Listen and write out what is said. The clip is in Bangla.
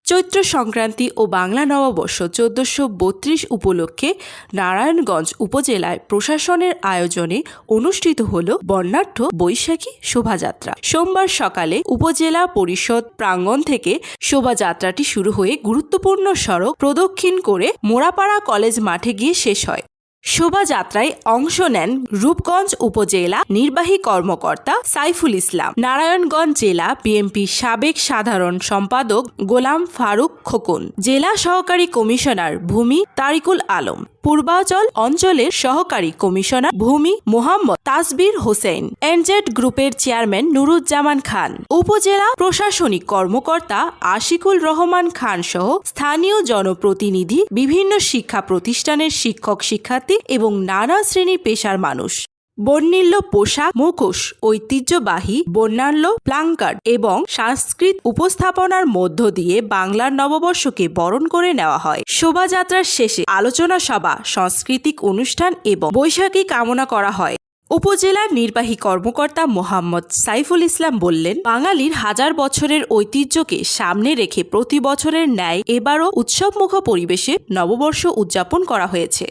চৈত্র সংক্রান্তি ও বাংলা নববর্ষ ১৪৩২ উপলক্ষে নারায়ণগঞ্জ উপজেলায় প্রশাসনের আয়োজনে অনুষ্ঠিত হল বর্ণাঢ্য বৈশাখী শোভাযাত্রা। সোমবার সকালে উপজেলা পরিষদ প্রাঙ্গণ থেকে শোভাযাত্রাটি শুরু হয়ে গুরুত্বপূর্ণ সড়ক প্রদক্ষিণ করে মোড়াপাড়া কলেজ মাঠে গিয়ে শেষ হয়। শোভাযাত্রায় অংশ নেন রূপগঞ্জ উপজেলা নির্বাহী কর্মকর্তা সাইফুল ইসলাম, নারায়ণগঞ্জ জেলা বিএনপির সাবেক সাধারণ সম্পাদক গোলাম ফারুক খোকন, জেলা সহকারী কমিশনার ভূমি তারিকুল আলম, পূর্বাঞ্চল অঞ্চলের সহকারী কমিশনার ভূমি মোহাম্মদ তাসবির হোসেন, এনজেড গ্রুপের চেয়ারম্যান নুরুজ্জামান খান, উপজেলা প্রশাসনিক কর্মকর্তা আশিকুল রহমান খান সহ স্থানীয় জনপ্রতিনিধি, বিভিন্ন শিক্ষা প্রতিষ্ঠানের শিক্ষক শিক্ষার্থী এবং নানা শ্রেণী পেশার মানুষ। বর্ণিল পোশাক, মুখোশ, ঐতিহ্যবাহী বর্ণাঢ্য প্লাকার্ড এবং সাংস্কৃতিক উপস্থাপনার মধ্য দিয়ে বাংলার নববর্ষকে বরণ করে নেওয়া হয়। শোভাযাত্রার শেষে আলোচনা সভা, সাংস্কৃতিক অনুষ্ঠান এবং বৈশাখী কামনা করা হয়। উপজেলার নির্বাহী কর্মকর্তা মোহাম্মদ সাইফুল ইসলাম বললেন, বাঙালির হাজার বছরের ঐতিহ্যকে সামনে রেখে প্রতি বছরের ন্যায় এবারও উৎসবমুখর পরিবেশে নববর্ষ উদযাপন করা হয়েছে।